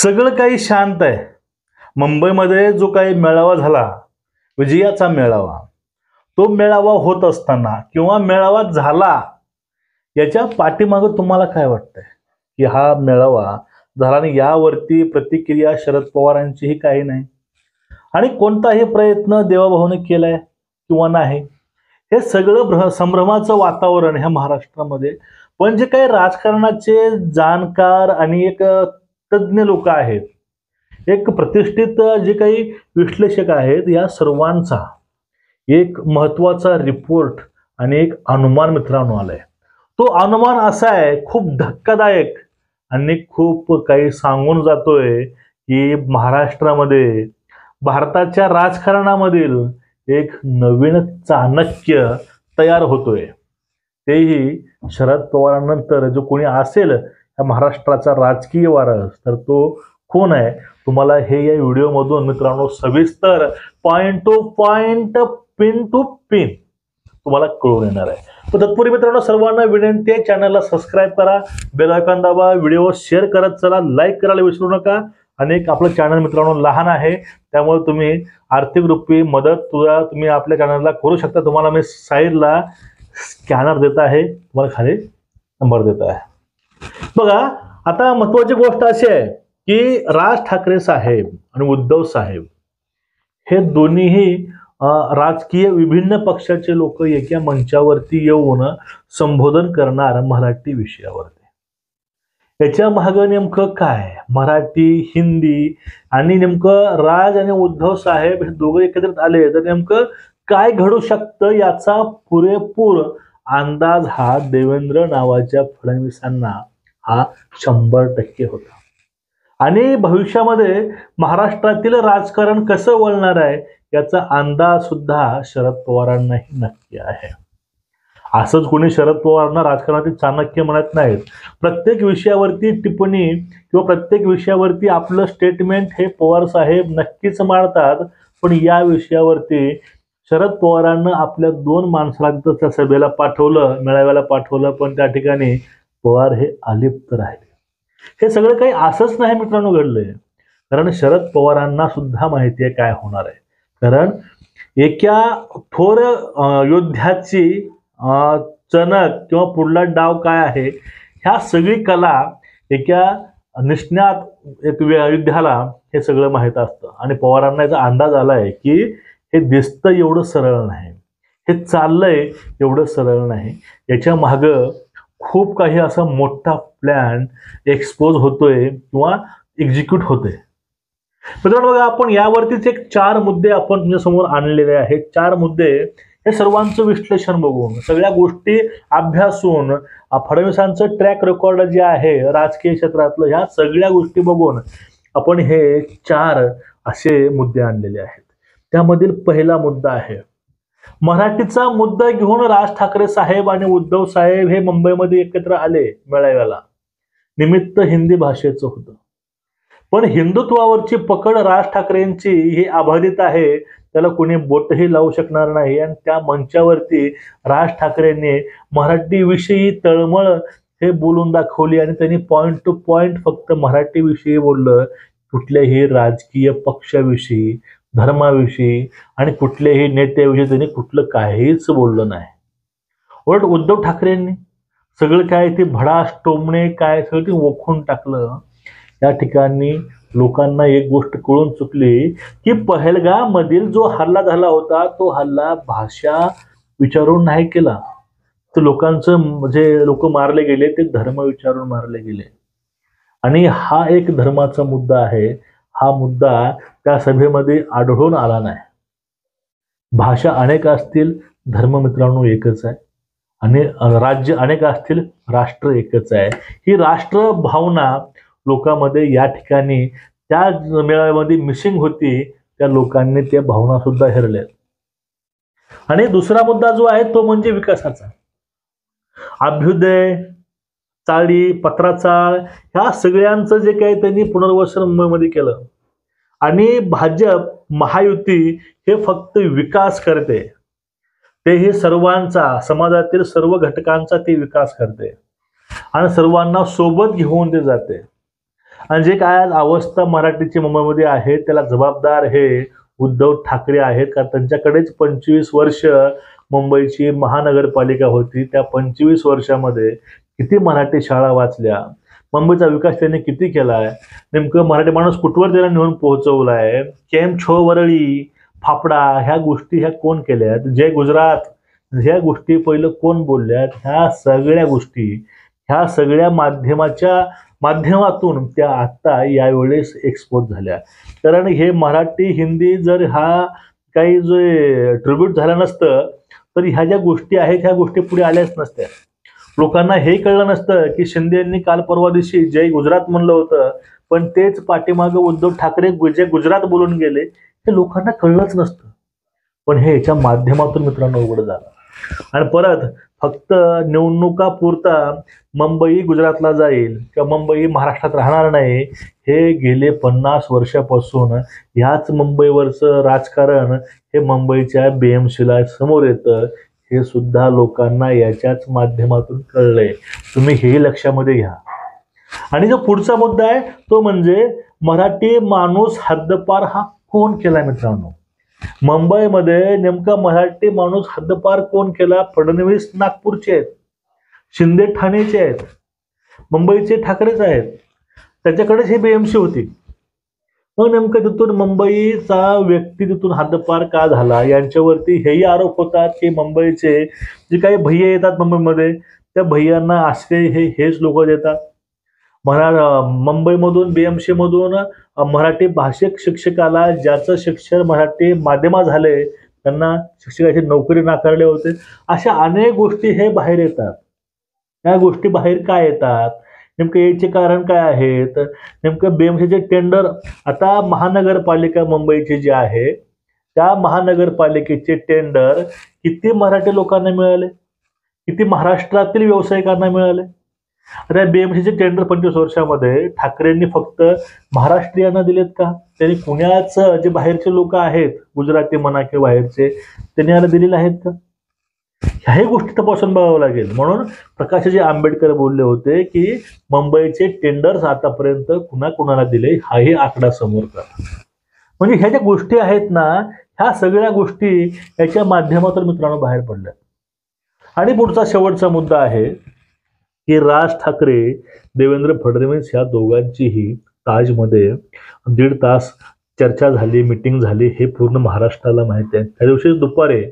सगळं काही शांत आहे. मुंबईमध्ये जो काही मेळावा झाला, विजयाचा मेळावा, तो मेळावा होत असताना किंवा मेळावा झाला याच्या पाठीमागं तुम्हाला काय वाटतंय की हा मेळावा झाला आणि यावरती प्रतिक्रिया शरद पवारांचीही काही नाही आणि कोणताही प्रयत्न देवाभाऊने केलाय किंवा नाही, हे सगळं संभ्रमाचं वातावरण ह्या महाराष्ट्रामध्ये. पण जे काही राजकारणाचे जाणकार आणि एक तज्ज्ञ लोक आहेत, एक प्रतिष्ठित जे काही विश्लेषक आहेत, या सर्वांचा एक महत्वाचा रिपोर्ट आणि एक अनुमान मित्रांनो आलाय. तो अनुमान असा आहे, खूप धक्कादायक आणि खूप काही सांगून जातोय की महाराष्ट्रामध्ये भारताच्या राजकारणामधील एक नवीन चाणक्य तयार होतोय. तेही शरद पवारांनंतर जो कोणी असेल या महाराष्ट्राचा राजकीय वारस, तर तो कोण आहे तुम्हाला हे या व्हिडिओमधून मित्रांनो सविस्तर point to point, pin to pin तुम्हाला कळून येणार आहे. तर तत्पूर्वी मित्रांनो सर्वांना विनंती आहे, चॅनलला सबस्क्राईब करा, बेल आयकॉन दाबा, व्हिडिओ शेअर करत चला, लाईक करायला विसरू नका. आणि आपलं चॅनल मित्रांनो लहान आहे, त्यामुळे तुम्ही आर्थिक रूपी मदत तुम्ही आपल्या चॅनलला करू शकता. तुम्हाला मी साईडला स्कॅनर देत आहे, तुम्हाला खाली नंबर देत आहे. बघा, आता महत्वाची गोष्ट अशी आहे की राज ठाकरे साहेब आणि उद्धव साहेब हे दोन्हीही राजकीय विभिन्न पक्षाचे लोक एका मंचावरती येऊन संबोधन करणार मराठी विषयावरती. याच्या मागे नेमकं काय, मराठी, हिंदी आणि नेमकं राज आणि उद्धव साहेब हे दोघं एकत्रित आले तर नेमकं काय घडू शकतं याचा पुरेपूर अंदाज हा देवेंद्र नावाच्या फडणवीसांना हा 100% होता. आणि भविष्यामध्ये महाराष्ट्रातील राजकारण कसं वळणार आहे याचा अंदाज सुद्धा शरद पवारांनाही नक्की आहे. असंच कोणी शरद पवारांना राजकारणातील चाणक्य म्हणत नाहीत. प्रत्येक विषयावरती टिप्पणी किंवा प्रत्येक विषयावरती आपलं स्टेटमेंट हे पवार साहेब नक्कीच मांडतात. पण या विषयावरती शरद पवारांना आपल्या 2 माणसाला त्या सभेला पाठवलं, मेळाव्याला पाठवलं, पण त्या ठिकाणी पवार हे अलिप्त राहिले. हे सगळं काही असंच नाही मित्रांनो घडलंय, कारण शरद पवारांना सुद्धा माहिती आहे काय होणार आहे. कारण एका थोर योद्ध्याची चणक किंवा पुढला डाव काय आहे, ह्या सगळी कला एका निष्णात एक युद्धाला हे सगळं माहीत असतं. आणि पवारांना याचा अंदाज आलाय की हे दिसतं एवढं सरळ नाही, हे चाललंय एवढं सरळ नाही, याच्या मागं खूप काही असा मोठा प्लॅन एक्सपोज होतोय किंवा एक्झिक्यूट होतोय. मित्रांनो बघा, आपण यावरतीच एक 4 मुद्दे आपण तुमच्या समोर आणलेले आहेत. 4 मुद्दे हे सर्वांचं विश्लेषण बघून, सगळ्या गोष्टी अभ्यासून, फडणवीसांचं ट्रॅक रेकॉर्ड जे आहे राजकीय क्षेत्रातलं, ह्या सगळ्या गोष्टी बघून आपण हे 4 असे मुद्दे आणलेले आहेत. त्यामधील पहिला मुद्दा आहे मराठीचा मुद्दा घेऊन राज ठाकरे साहेब आणि उद्धव साहेब हे मुंबईमध्ये एकत्र आले मेळाव्याला. निमित्त हिंदी भाषेचं होतं, पण हिंदुत्वावरची पकड राज ठाकरेंची ही अबाधित आहे, त्याला कोणी बोटही लावू शकणार नाही. आणि त्या मंचावरती राज ठाकरेंनी मराठी विषयी तळमळ हे बोलून दाखवली आणि त्यांनी पॉइंट टू पॉइंट फक्त मराठी विषयी बोललं. कुठल्याही राजकीय पक्षाविषयी, धर्माविषयी आणि कुठल्याही नेत्याविषयी त्यांनी कुठलं काहीच बोललं नाही. उलट उद्धव ठाकरेंनी सगळं काय ते भडास टोमणे काय सगळं ते ओखून टाकलं. या ठिकाणी लोकांना एक गोष्ट कळून चुकली की पहलगाम मधील जो हल्ला झाला होता, तो हल्ला भाषा विचारून नाही केला. तर लोकांचं जे लोक मारले गेले ते धर्म विचारून मारले गेले. आणि हा एक धर्माचा मुद्दा आहे. हा मुद्दा त्या सभेमध्ये आढळून आला नाही. भाषा अनेक असतील, धर्म मित्रांनो एकच आहे. आणि राज्य अनेक असतील, राष्ट्र एकच आहे. ही राष्ट्र भावना लोकांमध्ये या ठिकाणी त्या मेळाव्यामध्ये मिसिंग होती. त्या लोकांनी त्या भावना सुद्धा हेरल्या. आणि दुसरा मुद्दा जो आहे तो म्हणजे विकासाचा. अभ्युदय, चाळी, पत्राचाळ ह्या सगळ्यांचं जे काही त्यांनी पुनर्वसन मुंबईमध्ये केलं. आणि भाजप महायुती हे फक्त विकास करते, ते हे सर्वांचा, समाजातील सर्व घटकांचा ते विकास करते आणि सर्वांना सोबत घेऊन ते जाते. आणि जे काय आज अवस्था मराठीची मुंबईमध्ये आहे त्याला जबाबदार हे उद्धव ठाकरे आहेत. कारण त्यांच्याकडेच 25 वर्ष मुंबईची महानगरपालिका होती. त्या 25 वर्षामध्ये किती मराठी शाळा वाचल्या, मुंबईचा विकास त्यांनी किती केला आहे, नेमकं मराठी माणूस कुठवर त्याला नेऊन पोहोचवला आहे, केम छो वरळी फाफडा ह्या गोष्टी ह्या कोण केल्यात, जय गुजरात ह्या गोष्टी पहिलं कोण बोलल्यात, ह्या सगळ्या गोष्टी ह्या सगळ्या माध्यमातून त्या आत्ता यावेळेस एक्सपोज झाल्या. कारण हे मराठी हिंदी जर हा काही जो ट्रिब्यूट झाला नसतं तर ह्या ज्या गोष्टी आहेत ह्या गोष्टी पुढे आल्याच नसत्या. लोकांना हे कळलं नसतं की शिंदे यांनी काल परवा दिवशी जय गुजरात म्हणलं होतं, पण तेच पाठीमागं उद्धव ठाकरे जय गुजरात बोलून गेले, हे लोकांना कळलंच नसतं. पण हे याच्या माध्यमातून मित्रांनो उघड झालं. आणि परत फक्त निवडणुकापुरता मुंबई गुजरातला जाईल किंवा मुंबई महाराष्ट्रात राहणार नाही, हे गेले 50 वर्षापासून ह्याच मुंबईवरचं राजकारण हे मुंबईच्या BMCला समोर येतं. हे सुद्धा लोकांना याच्याच माध्यमातून कळलंय. तुम्ही हे लक्षामध्ये घ्या. आणि जो पुढचा मुद्दा आहे तो म्हणजे मराठी माणूस हद्दपार हा कोण केलाय मित्रांनो. मुंबईमध्ये नेमका मराठी माणूस हद्दपार कोण केला? फडणवीस नागपूरचे आहेत, शिंदे ठाणेचे आहेत, मुंबईचे ठाकरेच आहेत, त्याच्याकडेच ही BMC होती. मग नेमकं तिथून मुंबईचा व्यक्ती तिथून हद्दपार का झाला यांच्यावरती हेही आरोप होतात की मुंबईचे जे काही भैया येतात मुंबईमध्ये त्या भैयांना आश्रय हेच लोक देतात. मुंबईमधून BMC मधून मराठी भाषिक शिक्षकाला ज्याचं शिक्षण मराठी माध्यमात झाले त्यांना शिक्षकाची नोकरी नाकारले होते. अशा अनेक गोष्टी हे बाहेर येतात. या गोष्टी बाहेर काय येतात, नेमकं याचे कारण काय आहेत? नेमकं BMCचे टेंडर आता महानगरपालिका मुंबईची जी आहे त्या महानगरपालिकेचे टेंडर किती मराठी लोकांना मिळाले, किती महाराष्ट्रातील व्यावसायिकांना मिळाले? आता BMCचे टेंडर 25 वर्षामध्ये ठाकरेंनी फक्त महाराष्ट्रीयांना दिलेत का? त्यांनी पुण्याचं जे बाहेरचे लोक आहेत, गुजराती म्हणा किंवा बाहेरचे, त्यांनी याला दिलेले आहेत का? ह्याही गोष्टी तपासून बघावं लागेल. म्हणून प्रकाशजी आंबेडकर बोलले होते की मुंबईचे टेंडर्स आतापर्यंत कुणाकुणाला दिले हाही आकडा समोर करा. म्हणजे ह्या ज्या गोष्टी आहेत ना, ह्या सगळ्या गोष्टी याच्या माध्यमातून मित्रांनो बाहेर पडल्या. आणि पुढचा शेवटचा मुद्दा आहे की राज ठाकरे, देवेंद्र फडणवीस ह्या दोघांचीही ताजमध्ये 1.5 तास चर्चा झाली, मीटिंग झाली, हे पूर्ण महाराष्ट्राला माहिती आहे. त्या दिवशी दुपारी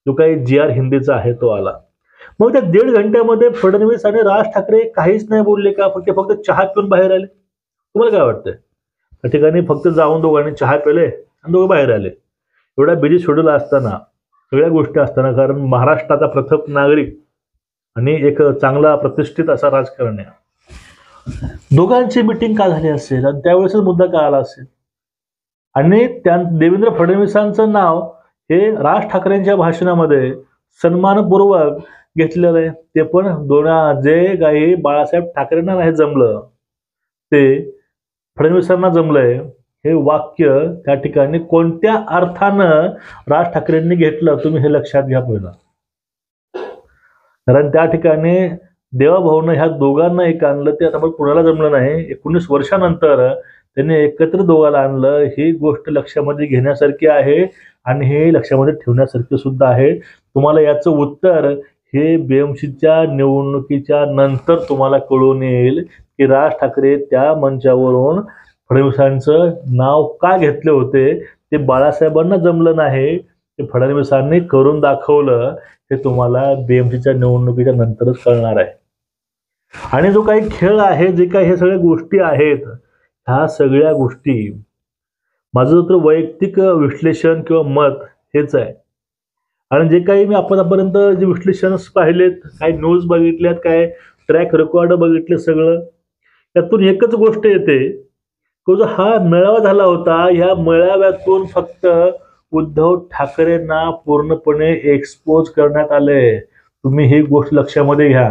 जो काही GR हिंदीचा आहे तो आला. मग त्या 1.5 घंट्यामध्ये फडणवीस आणि राज ठाकरे काहीच नाही बोलले का? फक्त चहा पिऊन बाहेर आले? तुम्हाला काय वाटतंय? त्या ठिकाणी फक्त जाऊन दोघांनी चहा पिले आणि दोघं बाहेर आले. एवढा बिझी शेड्यूल असताना, सगळ्या गोष्टी असताना, कारण महाराष्ट्राचा प्रथम नागरिक आणि एक चांगला प्रतिष्ठित असा राजकारणी आहे, दोघांची मीटिंग का झाली असेल आणि त्यावेळेसच मुद्दा का आला असेल? आणि त्या देवेंद्र फडणवीसांचं नाव हे राज ठाकरेंच्या भाषणामध्ये सन्मानपूर्वक घेतलेलं आहे. ते पण जे काही बाळासाहेब ठाकरेंना नाही जमलं ते फडणवीसांना जमलंय. हे वाक्य त्या ठिकाणी कोणत्या अर्थानं राज ठाकरेंनी घेतलं तुम्ही हे लक्षात घ्या पहिलं. कारण त्या ठिकाणी देवाभाऊनं ह्या दोघांना एक आणलं, ते आता कुणाला जमलं नाही. 19 वर्षानंतर त्यांनी एकत्र दोघाला आणलं. ही गोष्ट लक्षामध्ये घेण्यासारखी आहे आणि हे लक्षामध्ये ठेवण्यासारखी सुद्धा आहे. तुम्हाला याचं उत्तर हे BMCच्या निवडणुकीच्या नंतर तुम्हाला कळून येईल की राज ठाकरे त्या मंचावरून फडणवीसांचं नाव का घेतले होते. ते बाळासाहेबांना जमलं नाही, ते फडणवीसांनी करून दाखवलं. हे तुम्हाला BMCच्या निवडणुकीच्या नंतरच कळणार आहे. आणि जो काही खेळ आहे, जे काही हे सगळ्या गोष्टी आहेत, ह्या सगळ्या गोष्टी माझं तर वैयक्तिक विश्लेषण किंवा मत हेच आहे. आणि जे काही मी आतापर्यंत जे विश्लेषण पाहिलेत, काय न्यूज बघितल्यात, काय ट्रॅक रेकॉर्ड बघितले, सगळं त्यातून एकच गोष्ट येते की जो हा मेळावा झाला होता, ह्या मेळाव्यातून फक्त उद्धव ठाकरेंना पूर्णपणे एक्सपोज करण्यात आले. तुम्ही ही गोष्ट लक्षामध्ये घ्या.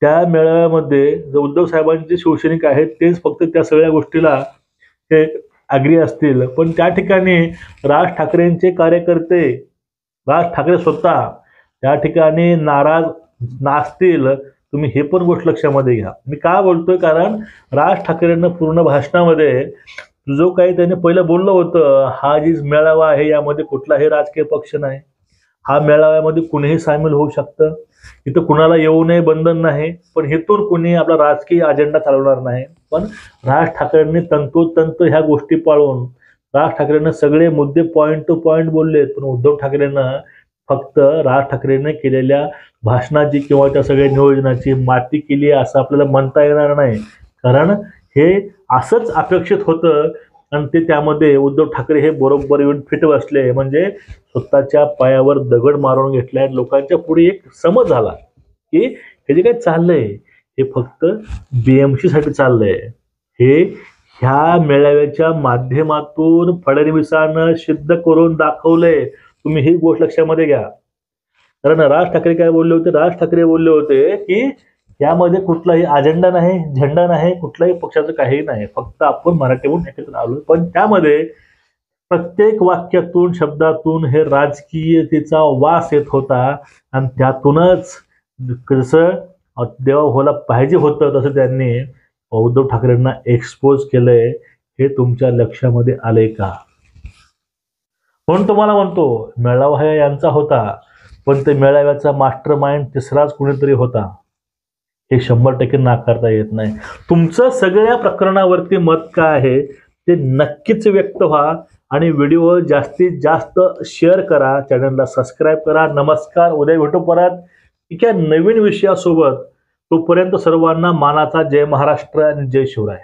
त्या मेळाव्यामध्ये जो उद्धव साहेबांचे शिवसैनिक आहेत तेच फक्त त्या सगळ्या गोष्टीला हे अग्री असतील, पण त्या ठिकाणी राज ठाकरेंचे कार्यकर्ते, राज ठाकरे स्वतः त्या ठिकाणी नाराज नसतील तुम्ही हे पण गोष्ट लक्षामध्ये घ्या. मी का बोलतोय, कारण राज ठाकरेंना पूर्ण भाषणामध्ये जो काही त्याने पहिलं बोललं होतं, हा जी मेळावा आहे यामध्ये कुठलाही राजकीय पक्ष नाही, हा मेळाव्यामध्ये कुणीही सामील होऊ शकतं, इथं कुणाला येऊ नये बंधन नाही, पण इथून कुणी आपला राजकीय अजेंडा चालवणार नाही. पण राज ठाकरेंनी तंतोतंत ह्या गोष्टी पाळून राज ठाकरेंना सगळे मुद्दे पॉईंट टू पॉईंट बोलले. पण उद्धव ठाकरेंना फक्त राज ठाकरेंनी केलेल्या भाषणाची किंवा त्या सगळ्या नियोजनाची माती केली असं आपल्याला म्हणता येणार नाही, कारण हे असंच अपेक्षित होतं आणि ते त्यामध्ये उद्धव ठाकरे हे बरोबर येऊन फिट बसले. म्हणजे स्वतःच्या पायावर दगड मारून घेतलाय. लोकांच्या पुढे एक समज झाला की हे जे काही चाललंय हे फक्त BMC साठी चाललंय. हे ह्या मेळाव्याच्या माध्यमातून फडणवीसांना सिद्ध करून दाखवलंय. तुम्ही ही गोष्ट लक्षामध्ये घ्या. कारण राज ठाकरे काय बोलले होते, राज ठाकरे बोलले होते की यामध्ये कुठलाही अजेंडा नाही, झेंडा नाही, कुठल्याही पक्षाचं काही नाही, फक्त आपण मराठी म्हणून एकत्र आलो. पण त्यामध्ये प्रत्येक वाक्यातून शब्दातून हे राजकीयतेचा वास येत होता आणि त्यातूनच जसं देवा व्हायला पाहिजे होतं तसं त्यांनी उद्धव ठाकरेंना एक्सपोज केलंय. हे तुमच्या लक्षामध्ये आले का? म्हणून तुम्हाला म्हणतो मेळावा हा यांचा होता, पण ते मेळाव्याचा मास्टर माइंड तिसराच कुणीतरी होता, हे 100% नाकारता येत नाही. तुमचं सगळ्या प्रकरणावरती मत काय आहे ते नक्कीच व्यक्त व्हा आणि व्हिडिओ जास्तीत जास्त शेअर करा, चॅनलला सबस्क्राईब करा. नमस्कार, उद्या भेटू परत एका नवीन विषयासोबत. तोपर्यंत सर्वांना मानाचा जय महाराष्ट्र आणि जय शिवराय.